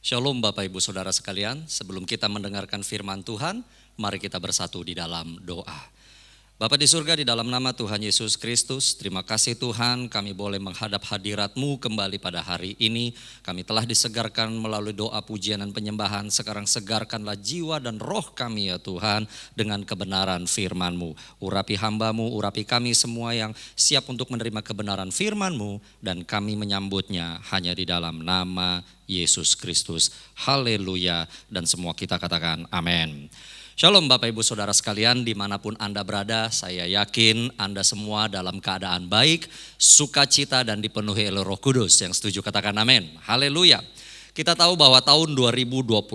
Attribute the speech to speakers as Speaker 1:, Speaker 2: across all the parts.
Speaker 1: Shalom Bapak Ibu Saudara sekalian, sebelum kita mendengarkan firman Tuhan, mari kita bersatu di dalam doa. Bapa di surga, di dalam nama Tuhan Yesus Kristus, terima kasih Tuhan kami boleh menghadap hadirat-Mu kembali pada hari ini. Kami telah disegarkan melalui doa pujian dan penyembahan, sekarang segarkanlah jiwa dan roh kami ya Tuhan dengan kebenaran firman-Mu. Urapi hamba-Mu, urapi kami semua yang siap untuk menerima kebenaran firman-Mu dan kami menyambutnya hanya di dalam nama Yesus Kristus. Haleluya, dan semua kita katakan amin. Shalom Bapak Ibu Saudara sekalian, dimanapun Anda berada, saya yakin Anda semua dalam keadaan baik, sukacita dan dipenuhi oleh Roh Kudus. Yang setuju katakan amin. Haleluya. Kita tahu bahwa tahun 2021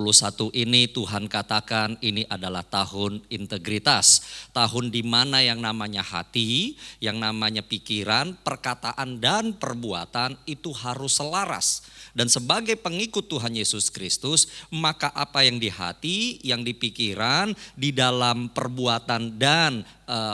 Speaker 1: ini Tuhan katakan ini adalah tahun integritas. Tahun di mana yang namanya hati, yang namanya pikiran, perkataan dan perbuatan itu harus selaras. Dan sebagai pengikut Tuhan Yesus Kristus, maka apa yang di hati, yang di pikiran, di dalam perbuatan dan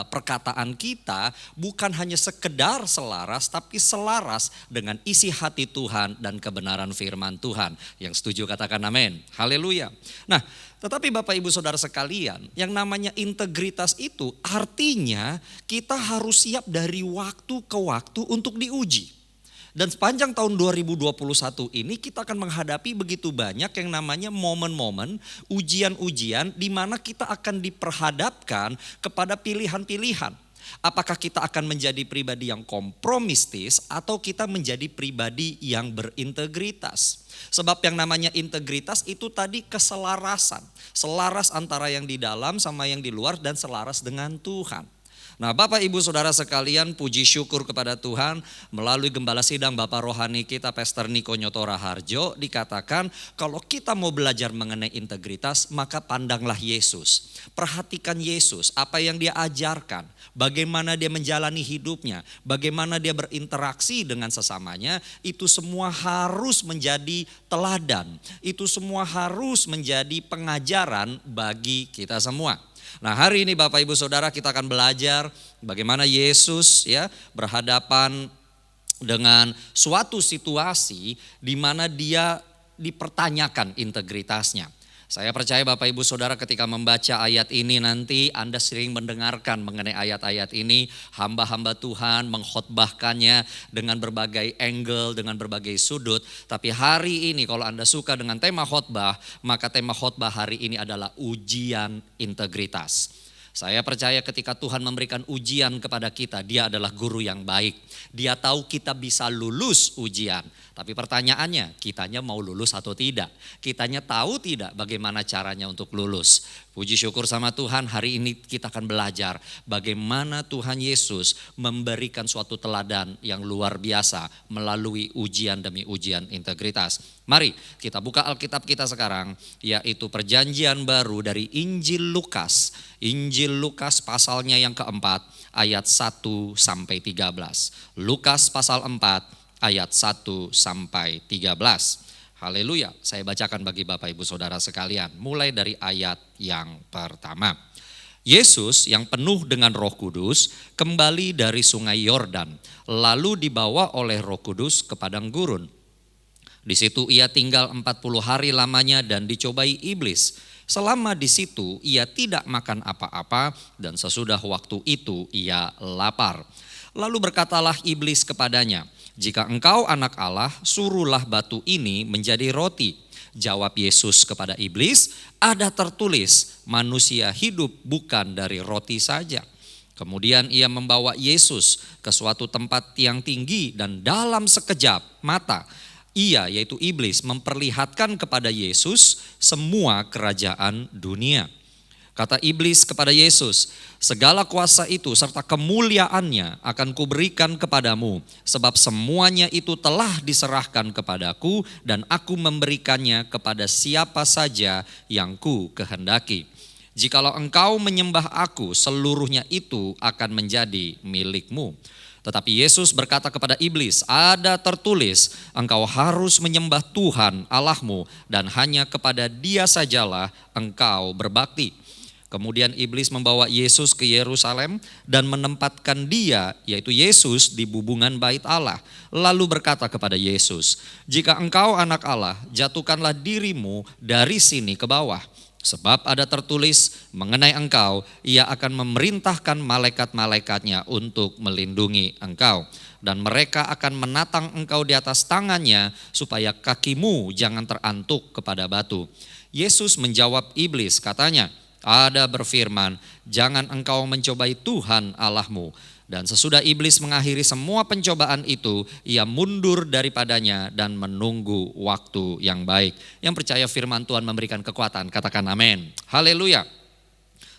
Speaker 1: perkataan kita bukan hanya sekedar selaras, tapi selaras dengan isi hati Tuhan dan kebenaran firman Tuhan. Yang setuju katakan amin. Haleluya. Nah, tetapi Bapak Ibu Saudara sekalian, yang namanya integritas itu artinya kita harus siap dari waktu ke waktu untuk diuji. Dan sepanjang tahun 2021 ini kita akan menghadapi begitu banyak yang namanya momen-momen, ujian-ujian di mana kita akan diperhadapkan kepada pilihan-pilihan. Apakah kita akan menjadi pribadi yang kompromistis atau kita menjadi pribadi yang berintegritas. Sebab yang namanya integritas itu tadi keselarasan. Selaras antara yang di dalam sama yang di luar dan selaras dengan Tuhan. Nah Bapak Ibu Saudara sekalian, puji syukur kepada Tuhan melalui Gembala Sidang Bapak Rohani kita Pastor Niko Nyotora Harjo dikatakan kalau kita mau belajar mengenai integritas maka pandanglah Yesus. Perhatikan Yesus, apa yang dia ajarkan, bagaimana dia menjalani hidupnya, bagaimana dia berinteraksi dengan sesamanya, itu semua harus menjadi teladan, itu semua harus menjadi pengajaran bagi kita semua. Nah hari ini Bapak Ibu Saudara kita akan belajar bagaimana Yesus ya berhadapan dengan suatu situasi di mana dia dipertanyakan integritasnya. Saya percaya Bapak Ibu Saudara ketika membaca ayat ini nanti Anda sering mendengarkan mengenai ayat-ayat ini. Hamba-hamba Tuhan mengkhotbahkannya dengan berbagai angle, dengan berbagai sudut. Tapi hari ini kalau Anda suka dengan tema khotbah, maka tema khotbah hari ini adalah ujian integritas. Saya percaya ketika Tuhan memberikan ujian kepada kita, Dia adalah guru yang baik. Dia tahu kita bisa lulus ujian. Tapi pertanyaannya, kitanya mau lulus atau tidak? Kitanya tahu tidak bagaimana caranya untuk lulus? Puji syukur sama Tuhan, hari ini kita akan belajar bagaimana Tuhan Yesus memberikan suatu teladan yang luar biasa melalui ujian demi ujian integritas. Mari kita buka Alkitab kita sekarang, yaitu Perjanjian Baru dari Injil Lukas. Injil Lukas pasalnya yang keempat ayat 1 sampai 13. Lukas pasal 4 ayat 1 sampai 13. Haleluya, saya bacakan bagi Bapak Ibu Saudara sekalian. Mulai dari ayat yang pertama. Yesus yang penuh dengan Roh Kudus kembali dari sungai Yordan, lalu dibawa oleh Roh Kudus ke padang gurun. Di situ ia tinggal 40 hari lamanya dan dicobai iblis. Selama di situ ia tidak makan apa-apa dan sesudah waktu itu ia lapar. Lalu berkatalah iblis kepadanya, "Jika engkau anak Allah, suruhlah batu ini menjadi roti." Jawab Yesus kepada iblis, "Ada tertulis, manusia hidup bukan dari roti saja." Kemudian ia membawa Yesus ke suatu tempat yang tinggi dan dalam sekejap mata ia, yaitu iblis, memperlihatkan kepada Yesus semua kerajaan dunia. Kata iblis kepada Yesus, "Segala kuasa itu serta kemuliaannya akan kuberikan kepadamu, sebab semuanya itu telah diserahkan kepadaku dan aku memberikannya kepada siapa saja yang ku kehendaki. Jikalau engkau menyembah aku, seluruhnya itu akan menjadi milikmu." Tetapi Yesus berkata kepada iblis, "Ada tertulis, engkau harus menyembah Tuhan Allahmu dan hanya kepada Dia sajalah engkau berbakti." Kemudian iblis membawa Yesus ke Yerusalem dan menempatkan dia, yaitu Yesus, di bubungan bait Allah. Lalu berkata kepada Yesus, "Jika engkau anak Allah, jatuhkanlah dirimu dari sini ke bawah. Sebab ada tertulis mengenai engkau, ia akan memerintahkan malaikat-malaikatnya untuk melindungi engkau. Dan mereka akan menatang engkau di atas tangannya supaya kakimu jangan terantuk kepada batu." Yesus menjawab iblis, katanya, "Ada berfirman, jangan engkau mencobai Tuhan Allahmu." Dan sesudah iblis mengakhiri semua pencobaan itu, ia mundur daripadanya dan menunggu waktu yang baik. Yang percaya firman Tuhan memberikan kekuatan, katakan amin. Haleluya.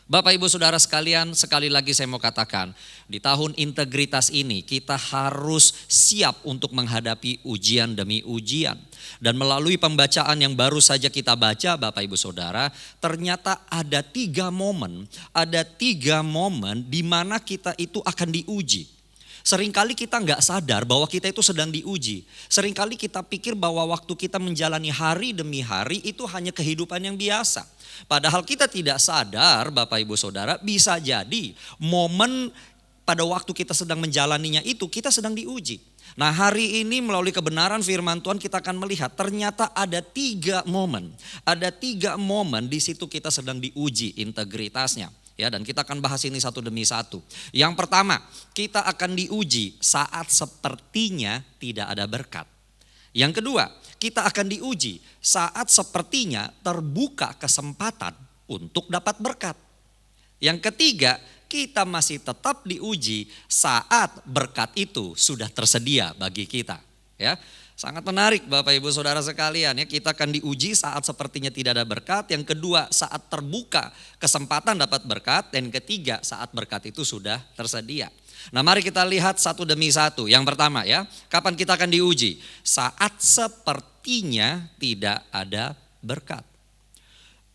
Speaker 1: Bapak Ibu Saudara sekalian, sekali lagi saya mau katakan, di tahun integritas ini kita harus siap untuk menghadapi ujian demi ujian. Dan melalui pembacaan yang baru saja kita baca Bapak Ibu Saudara, ternyata ada tiga momen di mana kita itu akan diuji. Seringkali kita nggak sadar bahwa kita itu sedang diuji. Seringkali kita pikir bahwa waktu kita menjalani hari demi hari itu hanya kehidupan yang biasa. Padahal kita tidak sadar Bapak Ibu Saudara, bisa jadi momen pada waktu kita sedang menjalaninya itu kita sedang diuji. Nah, hari ini melalui kebenaran firman Tuhan kita akan melihat ternyata ada tiga momen. Ada tiga momen di situ kita sedang diuji integritasnya. Ya, dan kita akan bahas ini satu demi satu. Yang pertama, kita akan diuji saat sepertinya tidak ada berkat. Yang kedua, kita akan diuji saat sepertinya terbuka kesempatan untuk dapat berkat. Yang ketiga, kita masih tetap diuji saat berkat itu sudah tersedia bagi kita. Ya, sangat menarik Bapak Ibu Saudara sekalian ya, kita akan diuji saat sepertinya tidak ada berkat. Yang kedua, saat terbuka kesempatan dapat berkat. Dan ketiga, saat berkat itu sudah tersedia. Nah, mari kita lihat satu demi satu. Yang pertama ya, kapan kita akan diuji? Saat sepertinya tidak ada berkat.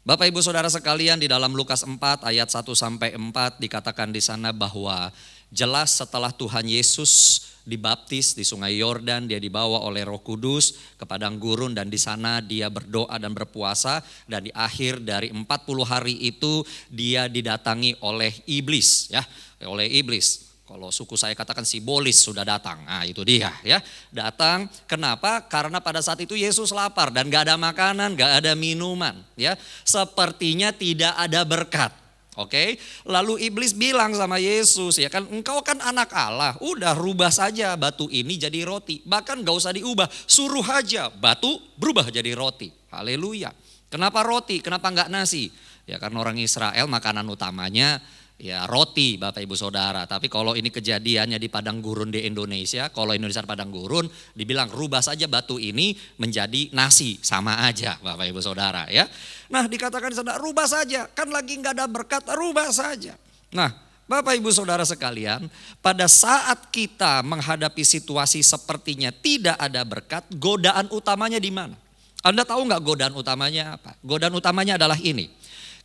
Speaker 1: Bapak Ibu Saudara sekalian, di dalam Lukas 4 ayat 1 sampai 4 dikatakan di sana bahwa jelas setelah Tuhan Yesus dibaptis di Sungai Yordan, dia dibawa oleh Roh Kudus ke padang gurun dan di sana dia berdoa dan berpuasa, dan di akhir dari 40 hari itu dia didatangi oleh iblis ya, oleh iblis. Kalau suku saya katakan sibolis sudah datang. Nah, itu dia ya. Datang, kenapa? Karena pada saat itu Yesus lapar dan gak ada makanan, gak ada minuman ya. Sepertinya tidak ada berkat. Oke, lalu iblis bilang sama Yesus, ya kan, engkau kan anak Allah, udah rubah saja batu ini jadi roti. Bahkan gak usah diubah, suruh aja batu berubah jadi roti. Haleluya. Kenapa roti? Kenapa gak nasi? Ya karena orang Israel makanan utamanya ya roti Bapak Ibu Saudara. Tapi kalau ini kejadiannya di padang gurun di Indonesia, kalau Indonesia padang gurun dibilang rubah saja batu ini menjadi nasi, sama aja Bapak Ibu Saudara ya. Nah, dikatakan sana rubah saja, kan lagi nggak ada berkat, rubah saja. Nah, Bapak Ibu Saudara sekalian, pada saat kita menghadapi situasi sepertinya tidak ada berkat, godaan utamanya di mana? Anda tahu nggak godaan utamanya apa? Godaan utamanya adalah ini.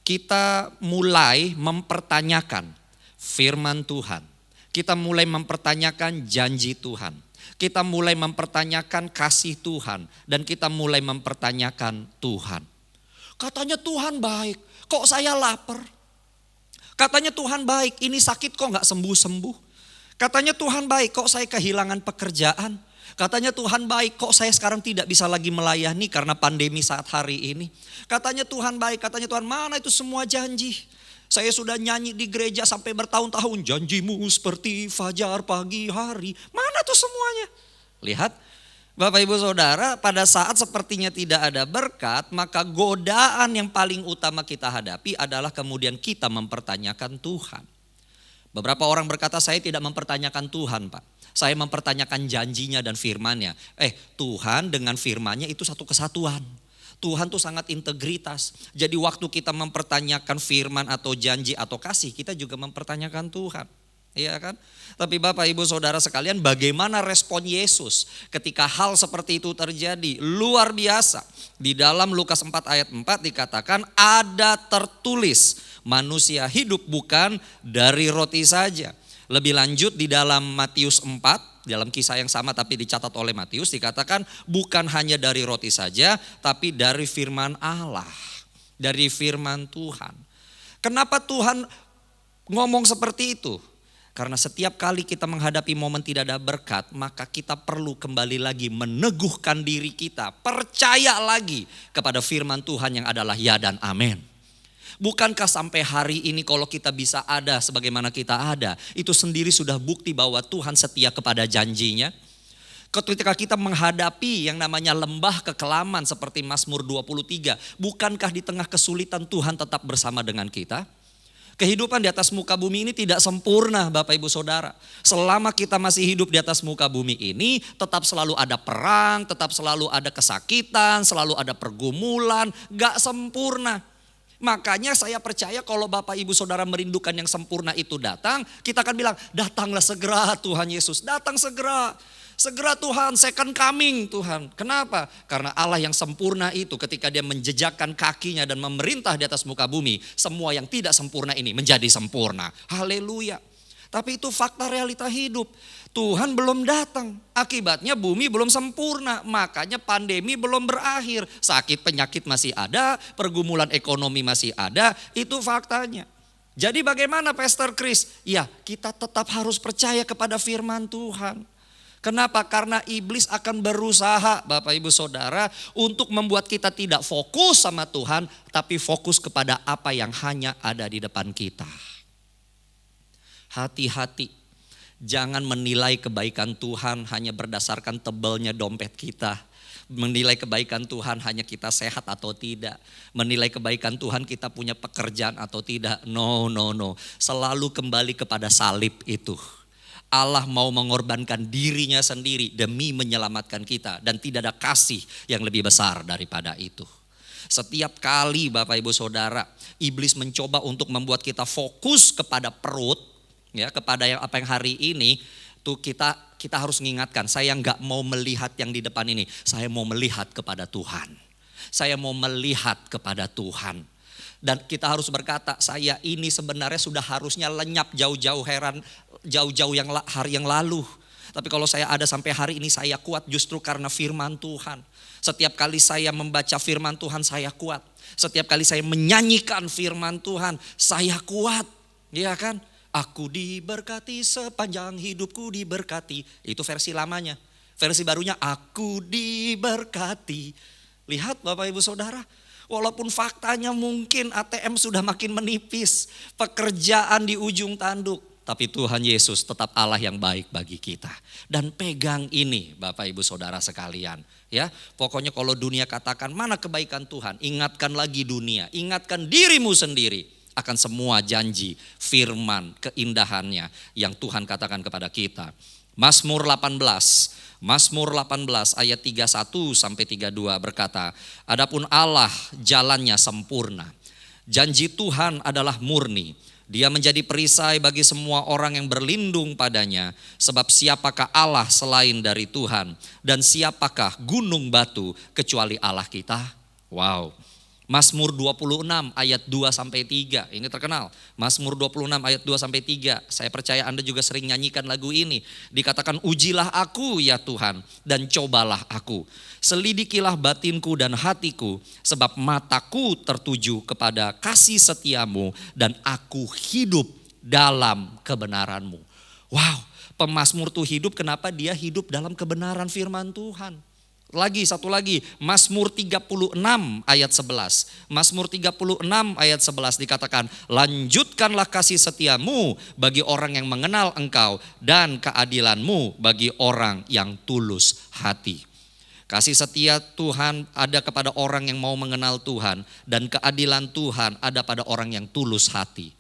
Speaker 1: Kita mulai mempertanyakan firman Tuhan. Kita mulai mempertanyakan janji Tuhan. Kita mulai mempertanyakan kasih Tuhan. Dan kita mulai mempertanyakan Tuhan. Katanya Tuhan baik, kok saya lapar? Katanya Tuhan baik, ini sakit kok gak sembuh-sembuh? Katanya Tuhan baik, kok saya kehilangan pekerjaan? Katanya Tuhan baik, kok saya sekarang tidak bisa lagi melayani karena pandemi saat hari ini. Katanya Tuhan baik, katanya Tuhan, mana itu semua janji? Saya sudah nyanyi di gereja sampai bertahun-tahun, janjimu seperti fajar pagi hari. Mana tuh semuanya? Lihat Bapak Ibu Saudara, pada saat sepertinya tidak ada berkat, maka godaan yang paling utama kita hadapi adalah kemudian kita mempertanyakan Tuhan. Beberapa orang berkata, saya tidak mempertanyakan Tuhan Pak. Saya mempertanyakan janjinya dan firman-Nya. Tuhan dengan firman-Nya itu satu kesatuan. Tuhan tuh sangat integritas. Jadi waktu kita mempertanyakan firman atau janji atau kasih, kita juga mempertanyakan Tuhan. Iya kan? Tapi Bapak Ibu Saudara sekalian, bagaimana respon Yesus ketika hal seperti itu terjadi? Luar biasa. Di dalam Lukas 4 ayat 4 dikatakan ada tertulis manusia hidup bukan dari roti saja. Lebih lanjut di dalam Matius 4, dalam kisah yang sama tapi dicatat oleh Matius, dikatakan bukan hanya dari roti saja tapi dari firman Allah, dari firman Tuhan. Kenapa Tuhan ngomong seperti itu? Karena setiap kali kita menghadapi momen tidak ada berkat, maka kita perlu kembali lagi meneguhkan diri kita. Percaya lagi kepada firman Tuhan yang adalah ya dan amin. Bukankah sampai hari ini kalau kita bisa ada sebagaimana kita ada, itu sendiri sudah bukti bahwa Tuhan setia kepada janjinya. Ketika kita menghadapi yang namanya lembah kekelaman seperti Mazmur 23, bukankah di tengah kesulitan Tuhan tetap bersama dengan kita? Kehidupan di atas muka bumi ini tidak sempurna Bapak Ibu Saudara. Selama kita masih hidup di atas muka bumi ini, tetap selalu ada perang, tetap selalu ada kesakitan, selalu ada pergumulan, gak sempurna. Makanya saya percaya kalau Bapak Ibu Saudara merindukan yang sempurna itu datang, kita akan bilang datanglah segera Tuhan Yesus, datang segera. Segera Tuhan, second coming Tuhan. Kenapa? Karena Allah yang sempurna itu ketika dia menjejakkan kakinya dan memerintah di atas muka bumi, semua yang tidak sempurna ini menjadi sempurna. Haleluya. Tapi itu fakta realita hidup. Tuhan belum datang. Akibatnya bumi belum sempurna. Makanya pandemi belum berakhir. Sakit penyakit masih ada, pergumulan ekonomi masih ada. Itu faktanya. Jadi bagaimana Pastor Chris? Ya, kita tetap harus percaya kepada firman Tuhan. Kenapa? Karena iblis akan berusaha Bapak Ibu Saudara untuk membuat kita tidak fokus sama Tuhan, tapi fokus kepada apa yang hanya ada di depan kita. Hati-hati, jangan menilai kebaikan Tuhan hanya berdasarkan tebalnya dompet kita. Menilai kebaikan Tuhan hanya kita sehat atau tidak. Menilai kebaikan Tuhan kita punya pekerjaan atau tidak. No. Selalu kembali kepada salib itu. Allah mau mengorbankan dirinya sendiri demi menyelamatkan kita. Dan tidak ada kasih yang lebih besar daripada itu. Setiap kali Bapak Ibu Saudara, iblis mencoba untuk membuat kita fokus kepada perut, ya, kepada apa yang hari ini, tuh kita harus mengingatkan, saya nggak mau melihat yang di depan ini, saya mau melihat kepada Tuhan. Saya mau melihat kepada Tuhan. Dan kita harus berkata, saya ini sebenarnya sudah harusnya lenyap jauh-jauh hari yang lalu. Tapi kalau saya ada sampai hari ini saya kuat justru karena firman Tuhan. Setiap kali saya membaca firman Tuhan saya kuat. Setiap kali saya menyanyikan firman Tuhan saya kuat. Iya kan? Aku diberkati sepanjang hidupku diberkati. Itu versi lamanya. Versi barunya aku diberkati. Lihat Bapak Ibu Saudara. Walaupun faktanya mungkin ATM sudah makin menipis, pekerjaan di ujung tanduk, tapi Tuhan Yesus tetap Allah yang baik bagi kita. Dan pegang ini Bapak Ibu Saudara sekalian, ya. Pokoknya kalau dunia katakan mana kebaikan Tuhan, ingatkan lagi dunia, ingatkan dirimu sendiri akan semua janji, firman, keindahannya yang Tuhan katakan kepada kita. Mazmur 18 ayat 31 sampai 32 berkata, adapun Allah jalannya sempurna, janji Tuhan adalah murni, dia menjadi perisai bagi semua orang yang berlindung padanya, sebab siapakah Allah selain dari Tuhan, dan siapakah gunung batu kecuali Allah kita. Wow. Mazmur 26 ayat 2 sampai 3, ini terkenal. Mazmur 26 ayat 2 sampai 3. Saya percaya Anda juga sering nyanyikan lagu ini. Dikatakan, ujilah aku ya Tuhan dan cobalah aku. Selidikilah batinku dan hatiku, sebab mataku tertuju kepada kasih setiamu dan aku hidup dalam kebenaranmu. Wow, pemazmur tuh hidup, kenapa dia hidup dalam kebenaran firman Tuhan. Satu lagi, Mazmur 36 ayat 11. Mazmur 36 ayat 11 dikatakan, lanjutkanlah kasih setiamu bagi orang yang mengenal engkau dan keadilanmu bagi orang yang tulus hati. Kasih setia Tuhan ada kepada orang yang mau mengenal Tuhan, dan keadilan Tuhan ada pada orang yang tulus hati.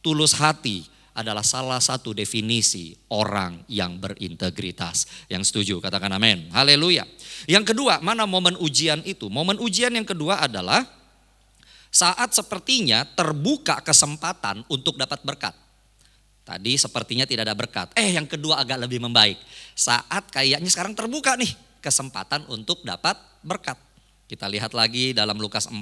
Speaker 1: Tulus hati adalah salah satu definisi orang yang berintegritas. Yang setuju katakan amin. Haleluya. Yang kedua, mana momen ujian itu? Momen ujian yang kedua adalah saat sepertinya terbuka kesempatan untuk dapat berkat. Tadi sepertinya tidak ada berkat. Yang kedua agak lebih membaik. Saat kayaknya sekarang terbuka nih kesempatan untuk dapat berkat. Kita lihat lagi dalam Lukas 4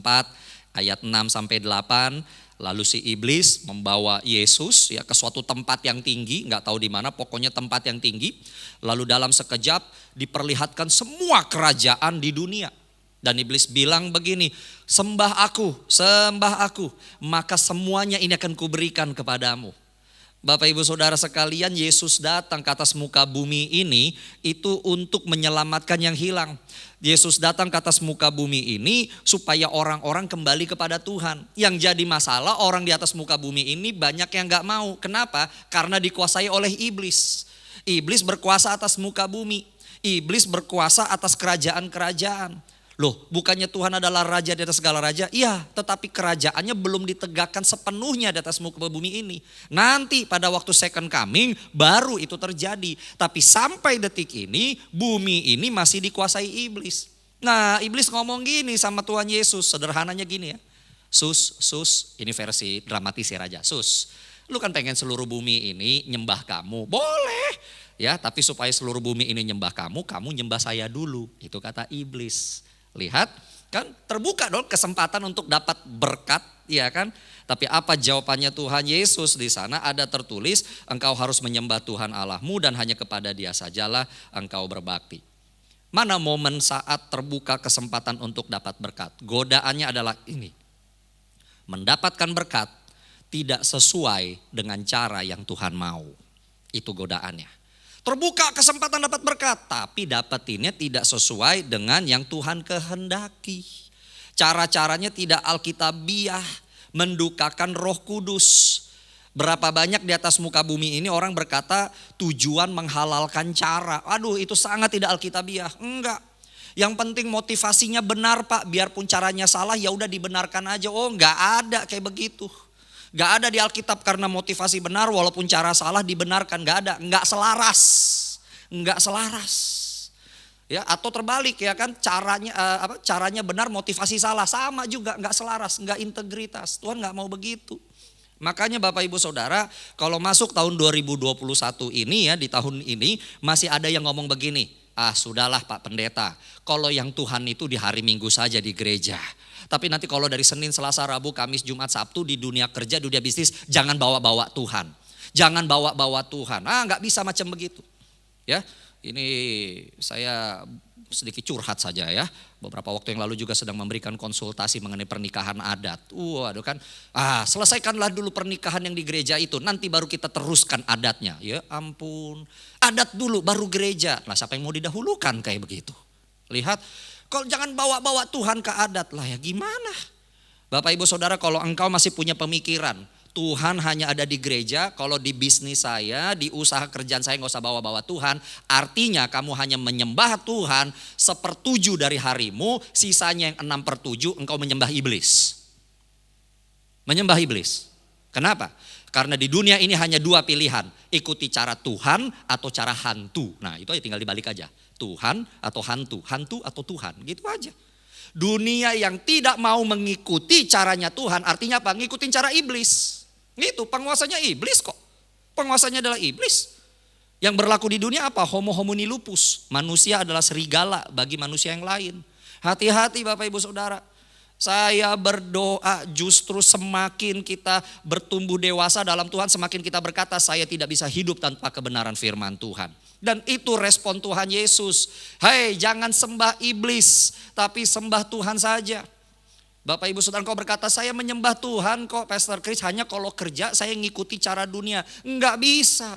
Speaker 1: ayat 6 sampai 8. Lalu si iblis membawa Yesus ya ke suatu tempat yang tinggi, nggak tahu di mana, pokoknya tempat yang tinggi. Lalu dalam sekejap diperlihatkan semua kerajaan di dunia. Dan iblis bilang begini, sembah aku, maka semuanya ini akan kuberikan kepadamu. Bapak Ibu Saudara sekalian, Yesus datang ke atas muka bumi ini itu untuk menyelamatkan yang hilang. Yesus datang ke atas muka bumi ini supaya orang-orang kembali kepada Tuhan. Yang jadi masalah orang di atas muka bumi ini banyak yang gak mau. Kenapa? Karena dikuasai oleh iblis. Iblis berkuasa atas muka bumi. Iblis berkuasa atas kerajaan-kerajaan. Loh, bukannya Tuhan adalah raja di atas segala raja? Iya, tetapi kerajaannya belum ditegakkan sepenuhnya di atas muka bumi ini. Nanti pada waktu second coming baru itu terjadi. Tapi sampai detik ini bumi ini masih dikuasai iblis. Nah, iblis ngomong gini sama Tuhan Yesus, sederhananya gini ya. Sus, ini versi dramatisir aja. Sus, lu kan pengen seluruh bumi ini nyembah kamu. Boleh. Ya, tapi supaya seluruh bumi ini nyembah kamu nyembah saya dulu. Itu kata iblis. Lihat, kan terbuka dong kesempatan untuk dapat berkat, ya kan? Tapi apa jawabannya Tuhan Yesus di sana? Ada tertulis, engkau harus menyembah Tuhan Allahmu dan hanya kepada Dia sajalah engkau berbakti. Mana momen saat terbuka kesempatan untuk dapat berkat? Godaannya adalah ini. Mendapatkan berkat tidak sesuai dengan cara yang Tuhan mau. Itu godaannya. Terbuka kesempatan dapat berkat, tapi dapetinnya tidak sesuai dengan yang Tuhan kehendaki. Cara-caranya tidak alkitabiah, mendukakan Roh Kudus. Berapa banyak di atas muka bumi ini orang berkata tujuan menghalalkan cara. Aduh, itu sangat tidak alkitabiah. Enggak. Yang penting motivasinya benar, Pak. Biarpun caranya salah ya udah dibenarkan aja. Oh, enggak ada kayak begitu. Gak ada di Alkitab karena motivasi benar walaupun cara salah dibenarkan, gak ada, gak selaras. Ya, atau terbalik ya kan, caranya benar motivasi salah, sama juga gak selaras, gak integritas. Tuhan gak mau begitu. Makanya Bapak Ibu Saudara, kalau masuk tahun 2021 ini ya, di tahun ini masih ada yang ngomong begini, sudahlah Pak Pendeta, kalau yang Tuhan itu di hari Minggu saja di gereja. Tapi nanti kalau dari Senin, Selasa, Rabu, Kamis, Jumat, Sabtu di dunia kerja, dunia bisnis, jangan bawa-bawa Tuhan. Jangan bawa-bawa Tuhan. Gak bisa macam begitu. Ya, ini saya sedikit curhat saja ya. Beberapa waktu yang lalu juga sedang memberikan konsultasi mengenai pernikahan adat. Waduh kan, selesaikanlah dulu pernikahan yang di gereja itu. Nanti baru kita teruskan adatnya. Ya ampun, adat dulu baru gereja. Nah, siapa yang mau didahulukan kayak begitu? Lihat. Kalau jangan bawa-bawa Tuhan ke adat lah ya gimana? Bapak Ibu Saudara, kalau engkau masih punya pemikiran Tuhan hanya ada di gereja, kalau di bisnis saya, di usaha kerjaan saya gak usah bawa-bawa Tuhan. Artinya kamu hanya menyembah Tuhan 1/7 dari harimu, sisanya yang 6/7 engkau menyembah iblis. Menyembah iblis. Kenapa? Karena di dunia ini hanya 2 pilihan, ikuti cara Tuhan atau cara hantu. Nah itu aja tinggal dibalik aja, Tuhan atau hantu atau Tuhan, gitu aja. Dunia yang tidak mau mengikuti caranya Tuhan artinya apa? Ngikutin cara iblis. Gitu, penguasanya iblis kok. Penguasanya adalah iblis. Yang berlaku di dunia apa? Homo homini lupus, manusia adalah serigala bagi manusia yang lain. Hati-hati Bapak Ibu Saudara. Saya berdoa justru semakin kita bertumbuh dewasa dalam Tuhan, semakin kita berkata saya tidak bisa hidup tanpa kebenaran firman Tuhan. Dan itu respon Tuhan Yesus. Hei, jangan sembah iblis, tapi sembah Tuhan saja. Bapak Ibu Saudara, kau berkata saya menyembah Tuhan kok Pastor Chris, hanya kalau kerja saya ngikuti cara dunia. Enggak bisa.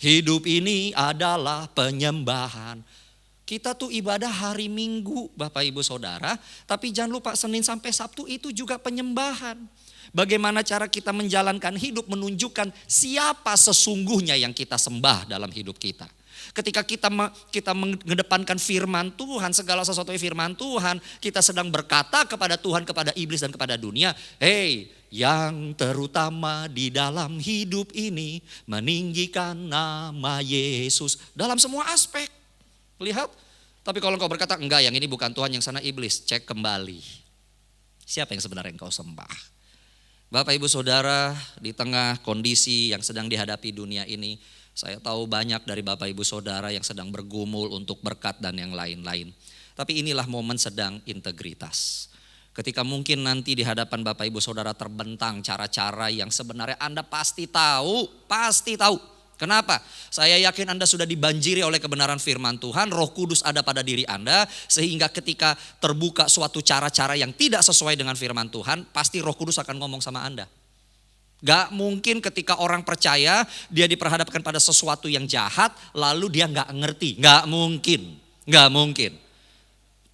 Speaker 1: Hidup ini adalah penyembahan. Kita tuh ibadah hari Minggu Bapak Ibu Saudara, tapi jangan lupa Senin sampai Sabtu itu juga penyembahan. Bagaimana cara kita menjalankan hidup menunjukkan siapa sesungguhnya yang kita sembah dalam hidup kita. Ketika kita mengedepankan firman Tuhan, segala sesuatu firman Tuhan, kita sedang berkata kepada Tuhan, kepada iblis dan kepada dunia, hei, yang terutama di dalam hidup ini meninggikan nama Yesus dalam semua aspek. Lihat, tapi kalau engkau berkata enggak, yang ini bukan Tuhan, yang sana iblis, cek kembali. Siapa yang sebenarnya engkau sembah? Bapak Ibu Saudara, di tengah kondisi yang sedang dihadapi dunia ini, saya tahu banyak dari Bapak Ibu Saudara yang sedang bergumul untuk berkat dan yang lain-lain. Tapi inilah momen sedang integritas. Ketika mungkin nanti di hadapan Bapak Ibu Saudara terbentang cara-cara yang sebenarnya Anda pasti tahu. Kenapa? Saya yakin Anda sudah dibanjiri oleh kebenaran firman Tuhan, Roh Kudus ada pada diri Anda, sehingga ketika terbuka suatu cara-cara yang tidak sesuai dengan firman Tuhan, pasti Roh Kudus akan ngomong sama Anda. Gak mungkin ketika orang percaya, dia diperhadapkan pada sesuatu yang jahat, lalu dia gak ngerti. Gak mungkin, gak mungkin.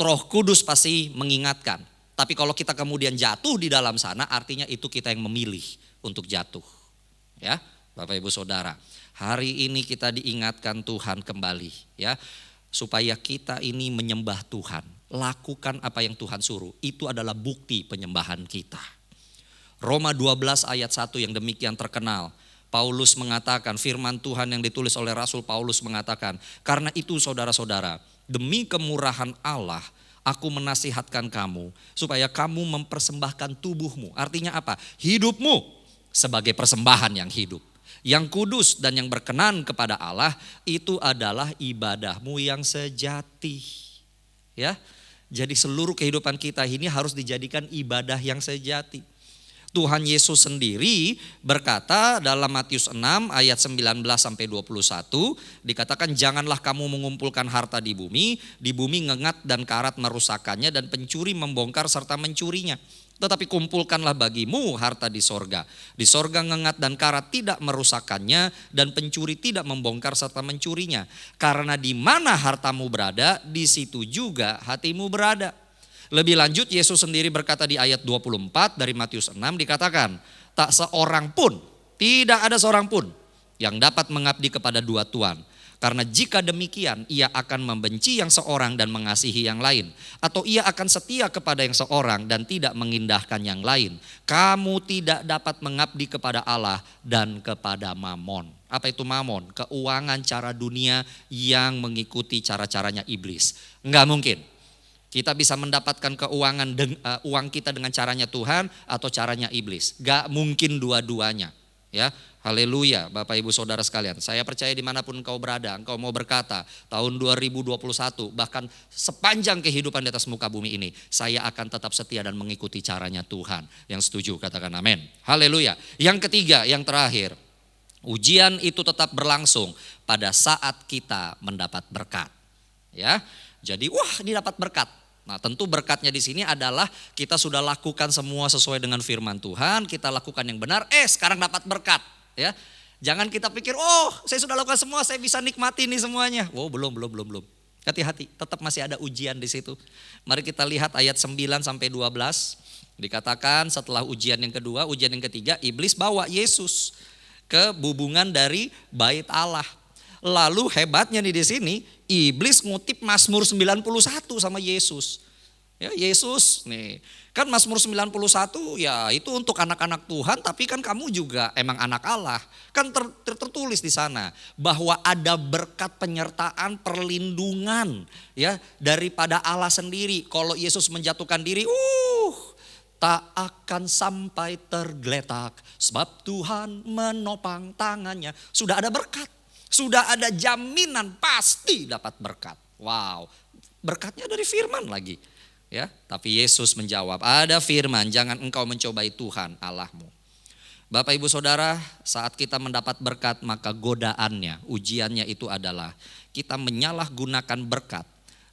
Speaker 1: Roh Kudus pasti mengingatkan. Tapi kalau kita kemudian jatuh di dalam sana, artinya itu kita yang memilih untuk jatuh. Ya, Bapak Ibu Saudara. Hari ini kita diingatkan Tuhan kembali ya, supaya kita ini menyembah Tuhan, lakukan apa yang Tuhan suruh. Itu adalah bukti penyembahan kita. Roma 12 ayat 1 yang demikian terkenal. Paulus mengatakan, firman Tuhan yang ditulis oleh Rasul Paulus mengatakan, karena itu saudara-saudara, demi kemurahan Allah, aku menasihatkan kamu supaya kamu mempersembahkan tubuhmu. Artinya apa? Hidupmu sebagai persembahan yang hidup, yang kudus dan yang berkenan kepada Allah, itu adalah ibadahmu yang sejati. Ya, jadi seluruh kehidupan kita ini harus dijadikan ibadah yang sejati. Tuhan Yesus sendiri berkata dalam Matius 6 ayat 19 sampai 21, dikatakan janganlah kamu mengumpulkan harta di bumi ngengat dan karat merusakkannya dan pencuri membongkar serta mencurinya. Tetapi kumpulkanlah bagimu harta di sorga. Di sorga ngengat dan karat tidak merusakkannya dan pencuri tidak membongkar serta mencurinya. Karena di mana hartamu berada, di situ juga hatimu berada. Lebih lanjut Yesus sendiri berkata di ayat 24 dari Matius 6 dikatakan, tak seorang pun, tidak ada seorang pun yang dapat mengabdi kepada dua tuan. Karena jika demikian ia akan membenci yang seorang dan mengasihi yang lain. Atau ia akan setia kepada yang seorang dan tidak mengindahkan yang lain. Kamu tidak dapat mengabdi kepada Allah dan kepada mamon. Apa itu mamon? Keuangan cara dunia yang mengikuti cara-caranya iblis. Enggak mungkin. Kita bisa mendapatkan keuangan uang kita dengan caranya Tuhan atau caranya iblis. Gak mungkin dua-duanya. Ya, haleluya Bapak Ibu Saudara sekalian. Saya percaya dimanapun engkau berada, engkau mau berkata tahun 2021 bahkan sepanjang kehidupan di atas muka bumi ini, saya akan tetap setia dan mengikuti caranya Tuhan. Yang setuju katakan amin. Haleluya. Yang ketiga, yang terakhir, ujian itu tetap berlangsung pada saat kita mendapat berkat. Ya, jadi ini dapat berkat. Nah, tentu berkatnya di sini adalah kita sudah lakukan semua sesuai dengan firman Tuhan, kita lakukan yang benar, sekarang dapat berkat, ya. Jangan kita pikir, saya sudah lakukan semua, saya bisa nikmati nih semuanya. Belum. Hati-hati, tetap masih ada ujian di situ. Mari kita lihat ayat 9 sampai 12. Dikatakan setelah ujian yang kedua, ujian yang ketiga, iblis bawa Yesus ke bubungan dari bait Allah. Lalu hebatnya nih di sini, iblis ngutip Mazmur 91 sama Yesus. Ya Yesus nih, kan Mazmur 91 ya itu untuk anak-anak Tuhan, tapi kan kamu juga emang anak Allah. Kan tertulis di sana bahwa ada berkat penyertaan perlindungan ya daripada Allah sendiri. Kalau Yesus menjatuhkan diri, tak akan sampai tergeletak sebab Tuhan menopang tangannya. Sudah ada berkat. Sudah ada jaminan pasti dapat berkat. Wow, berkatnya dari firman lagi. Ya, tapi Yesus menjawab, ada firman, jangan engkau mencobai Tuhan Allahmu. Bapak Ibu Saudara, saat kita mendapat berkat maka godaannya, ujiannya itu adalah kita menyalahgunakan berkat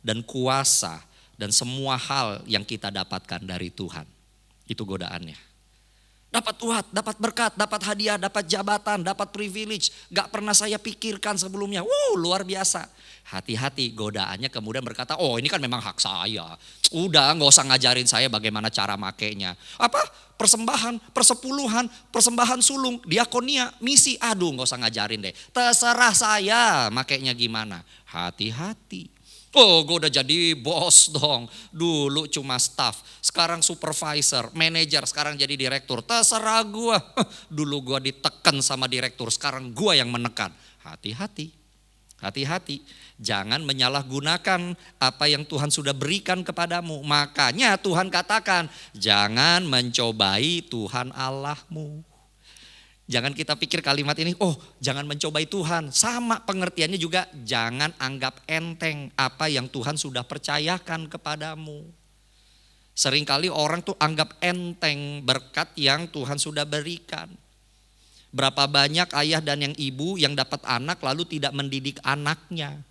Speaker 1: dan kuasa dan semua hal yang kita dapatkan dari Tuhan. Itu godaannya. Dapat uat, dapat berkat, dapat hadiah, dapat jabatan, dapat privilege. Gak pernah saya pikirkan sebelumnya. Luar biasa. Hati-hati, godaannya kemudian berkata, ini kan memang hak saya. Udah gak usah ngajarin saya bagaimana cara makainya. Apa? Persembahan, persepuluhan, persembahan sulung, diakonia, misi. Aduh gak usah ngajarin deh. Terserah saya makainya gimana. Hati-hati. Gue udah jadi bos dong. Dulu cuma staff, sekarang supervisor, manajer, sekarang jadi direktur. Terserah gue. Dulu gue ditekan sama direktur, sekarang gue yang menekan. Hati-hati, hati-hati. Jangan menyalahgunakan apa yang Tuhan sudah berikan kepadamu. Makanya Tuhan katakan, jangan mencobai Tuhan Allahmu. Jangan kita pikir kalimat ini, jangan mencobai Tuhan. Sama pengertiannya juga, jangan anggap enteng apa yang Tuhan sudah percayakan kepadamu. Seringkali orang tuh anggap enteng berkat yang Tuhan sudah berikan. Berapa banyak ayah dan yang ibu yang dapat anak lalu tidak mendidik anaknya.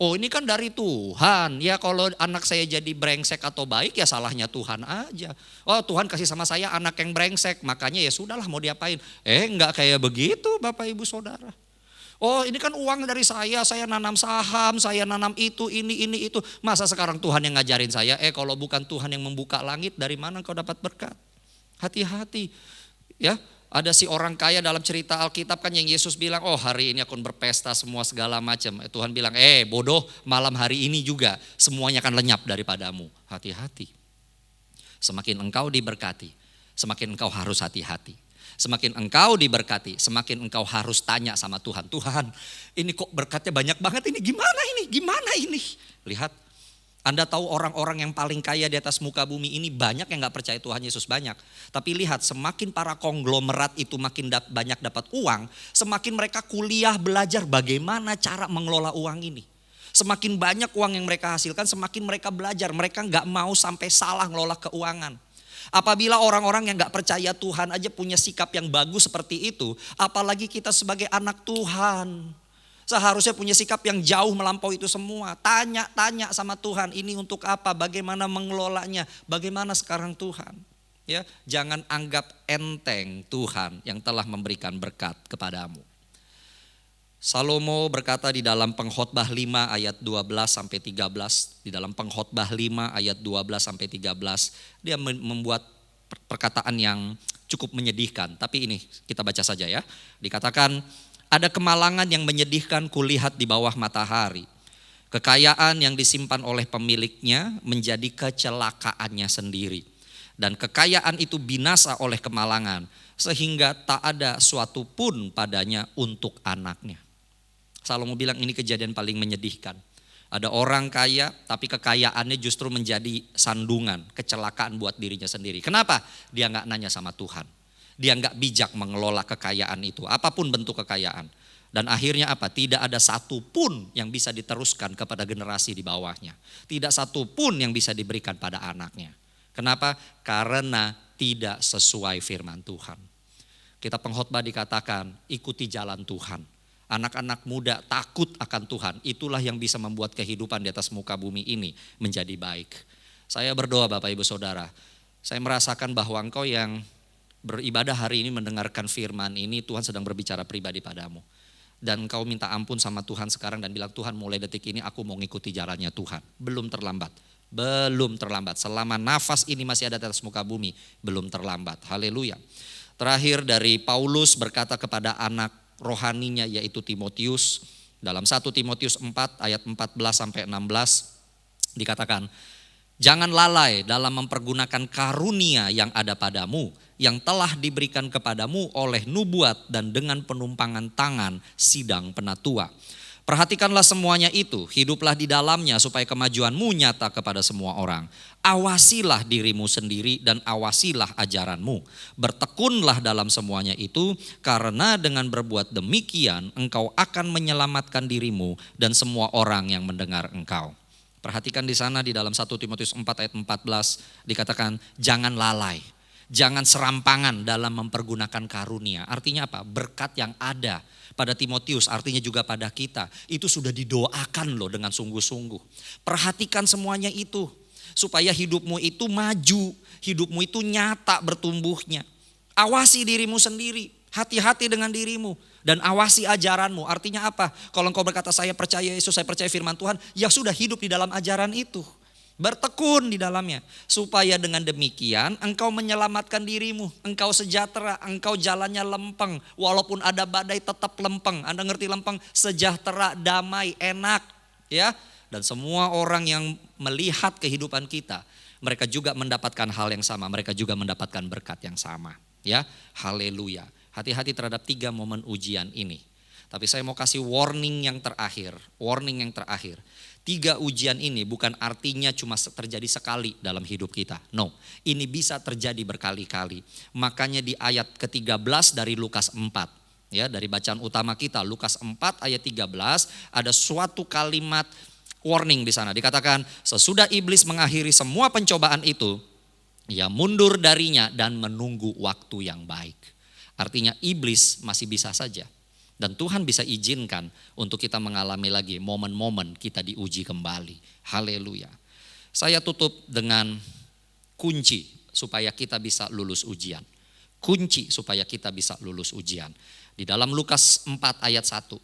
Speaker 1: Oh ini kan dari Tuhan, ya kalau anak saya jadi brengsek atau baik ya salahnya Tuhan aja. Oh Tuhan kasih sama saya anak yang brengsek, makanya ya sudahlah mau diapain. Enggak kayak begitu Bapak Ibu Saudara. Oh ini kan uang dari saya nanam saham, saya nanam ini itu. Masa sekarang Tuhan yang ngajarin saya, kalau bukan Tuhan yang membuka langit, dari mana kau dapat berkat? Hati-hati ya. Ada si orang kaya dalam cerita Alkitab kan yang Yesus bilang, oh hari ini akan berpesta semua segala macam. Tuhan bilang, bodoh malam hari ini juga semuanya akan lenyap daripadamu. Hati-hati. Semakin engkau diberkati, semakin engkau harus hati-hati. Semakin engkau diberkati, semakin engkau harus tanya sama Tuhan. Tuhan, ini kok berkatnya banyak banget, ini gimana ini? Gimana ini? Lihat, Anda tahu orang-orang yang paling kaya di atas muka bumi ini banyak yang gak percaya Tuhan Yesus banyak. Tapi lihat, semakin para konglomerat itu makin banyak dapat uang, semakin mereka kuliah belajar bagaimana cara mengelola uang ini. Semakin banyak uang yang mereka hasilkan, semakin mereka belajar. Mereka gak mau sampai salah ngelola keuangan. Apabila orang-orang yang gak percaya Tuhan aja punya sikap yang bagus seperti itu, apalagi kita sebagai anak Tuhan. Seharusnya punya sikap yang jauh melampaui itu semua. Tanya sama Tuhan, ini untuk apa, bagaimana mengelolanya, bagaimana sekarang Tuhan. Ya, jangan anggap enteng Tuhan yang telah memberikan berkat kepadamu. Salomo berkata di dalam Pengkhotbah 5 ayat 12 sampai 13, di dalam Pengkhotbah 5 ayat 12 sampai 13, dia membuat perkataan yang cukup menyedihkan. Tapi ini kita baca saja ya. Dikatakan, ada kemalangan yang menyedihkan kulihat di bawah matahari. Kekayaan yang disimpan oleh pemiliknya menjadi kecelakaannya sendiri. Dan kekayaan itu binasa oleh kemalangan, sehingga tak ada suatu pun padanya untuk anaknya. Salomo bilang ini kejadian paling menyedihkan. Ada orang kaya tapi kekayaannya justru menjadi sandungan, kecelakaan buat dirinya sendiri. Kenapa? Dia gak nanya sama Tuhan. Dia gak bijak mengelola kekayaan itu, apapun bentuk kekayaan. Dan akhirnya apa? Tidak ada satu pun yang bisa diteruskan kepada generasi di bawahnya. Tidak satu pun yang bisa diberikan pada anaknya. Kenapa? Karena tidak sesuai firman Tuhan. Kita pengkhotbah dikatakan ikuti jalan Tuhan. Anak-anak muda takut akan Tuhan. Itulah yang bisa membuat kehidupan di atas muka bumi ini menjadi baik. Saya berdoa Bapak Ibu Saudara. Saya merasakan bahwa engkau yang beribadah hari ini mendengarkan firman ini, Tuhan sedang berbicara pribadi padamu. Dan engkau minta ampun sama Tuhan sekarang dan bilang, Tuhan mulai detik ini aku mau ngikuti jalannya Tuhan. Belum terlambat. Belum terlambat. Selama nafas ini masih ada di atas muka bumi, belum terlambat. Haleluya. Terakhir dari Paulus berkata kepada anak rohaninya yaitu Timotius, dalam 1 Timotius 4 ayat 14 sampai 16 dikatakan, jangan lalai dalam mempergunakan karunia yang ada padamu, yang telah diberikan kepadamu oleh nubuat dan dengan penumpangan tangan sidang penatua. Perhatikanlah semuanya itu, hiduplah di dalamnya supaya kemajuanmu nyata kepada semua orang. Awasilah dirimu sendiri dan awasilah ajaranmu. Bertekunlah dalam semuanya itu, karena dengan berbuat demikian engkau akan menyelamatkan dirimu dan semua orang yang mendengar engkau. Perhatikan di sana di dalam 1 Timotius 4 ayat 14 dikatakan jangan lalai. Jangan serampangan dalam mempergunakan karunia. Artinya apa? Berkat yang ada pada Timotius, artinya juga pada kita. Itu sudah didoakan loh dengan sungguh-sungguh. Perhatikan semuanya itu. Supaya hidupmu itu maju. Hidupmu itu nyata bertumbuhnya. Awasi dirimu sendiri. Hati-hati dengan dirimu. Dan awasi ajaranmu. Artinya apa? Kalau engkau berkata saya percaya Yesus, saya percaya firman Tuhan. Ya sudah hidup di dalam ajaran itu. Bertekun di dalamnya. Supaya dengan demikian engkau menyelamatkan dirimu. Engkau sejahtera, engkau jalannya lempeng. Walaupun ada badai tetap lempeng. Anda ngerti lempeng? Sejahtera, damai, enak. Ya. Dan semua orang yang melihat kehidupan kita, mereka juga mendapatkan hal yang sama. Mereka juga mendapatkan berkat yang sama. Ya, haleluya. Hati-hati terhadap 3 momen ujian ini. Tapi saya mau kasih warning yang terakhir. Warning yang terakhir. 3 ujian ini bukan artinya cuma terjadi sekali dalam hidup kita. No, ini bisa terjadi berkali-kali. Makanya di ayat ke-13 dari Lukas 4. Ya, dari bacaan utama kita Lukas 4 ayat 13 ada suatu kalimat warning di sana. Dikatakan sesudah iblis mengakhiri semua pencobaan itu, ia mundur darinya dan menunggu waktu yang baik. Artinya iblis masih bisa saja. Dan Tuhan bisa izinkan untuk kita mengalami lagi momen-momen kita diuji kembali. Haleluya. Saya tutup dengan kunci supaya kita bisa lulus ujian. Kunci supaya kita bisa lulus ujian. Di dalam Lukas 4 ayat 1.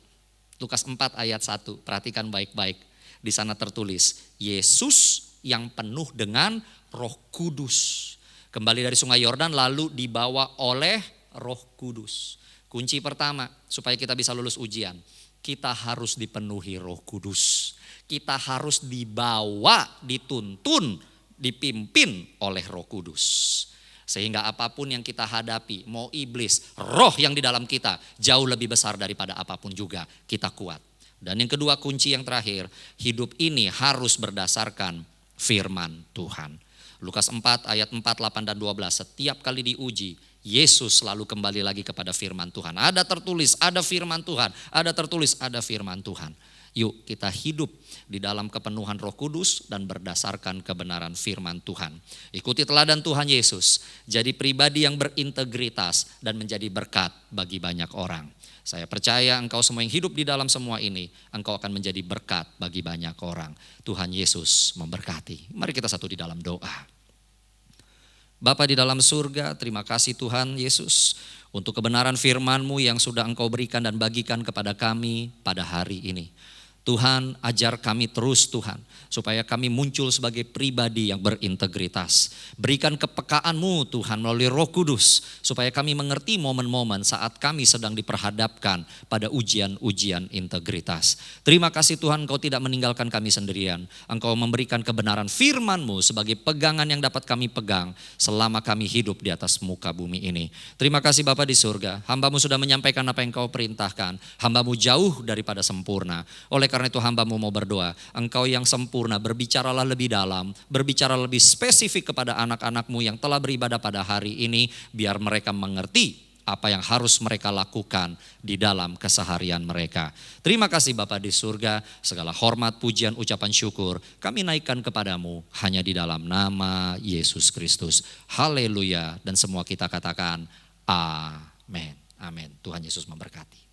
Speaker 1: Lukas 4 ayat 1, perhatikan baik-baik. Di sana tertulis, Yesus yang penuh dengan Roh Kudus. Kembali dari Sungai Yordan lalu dibawa oleh Roh Kudus. Kunci pertama supaya kita bisa lulus ujian, kita harus dipenuhi Roh Kudus. Kita harus dibawa, dituntun, dipimpin oleh Roh Kudus. Sehingga apapun yang kita hadapi, mau iblis, roh yang di dalam kita jauh lebih besar daripada apapun juga, kita kuat. Dan yang kedua, kunci yang terakhir, hidup ini harus berdasarkan firman Tuhan. Lukas 4 ayat 4, 8 dan 12, setiap kali diuji, Yesus selalu kembali lagi kepada firman Tuhan. Ada tertulis, ada firman Tuhan. Ada tertulis, ada firman Tuhan. Yuk kita hidup di dalam kepenuhan Roh Kudus dan berdasarkan kebenaran firman Tuhan. Ikuti teladan Tuhan Yesus. Jadi pribadi yang berintegritas dan menjadi berkat bagi banyak orang. Saya percaya engkau semua yang hidup di dalam semua ini, engkau akan menjadi berkat bagi banyak orang. Tuhan Yesus memberkati. Mari kita satu di dalam doa. Bapa di dalam surga, terima kasih Tuhan Yesus untuk kebenaran firman-Mu yang sudah Engkau berikan dan bagikan kepada kami pada hari ini. Tuhan, ajar kami terus Tuhan, supaya kami muncul sebagai pribadi yang berintegritas. Berikan kepekaan-Mu Tuhan melalui Roh Kudus, supaya kami mengerti momen-momen saat kami sedang diperhadapkan pada ujian-ujian integritas. Terima kasih Tuhan, Engkau tidak meninggalkan kami sendirian. Engkau memberikan kebenaran firman-Mu sebagai pegangan yang dapat kami pegang selama kami hidup di atas muka bumi ini. Terima kasih Bapa di surga, hamba-Mu sudah menyampaikan apa yang Engkau perintahkan. Hamba-Mu jauh daripada sempurna. Oleh karena itu hamba-Mu mau berdoa, Engkau yang sempurna berbicaralah lebih dalam, berbicara lebih spesifik kepada anak-anak-Mu yang telah beribadah pada hari ini, biar mereka mengerti apa yang harus mereka lakukan di dalam keseharian mereka. Terima kasih Bapa di surga, segala hormat, pujian, ucapan syukur kami naikkan kepadamu hanya di dalam nama Yesus Kristus. Haleluya, dan semua kita katakan amin. Amin. Tuhan Yesus memberkati.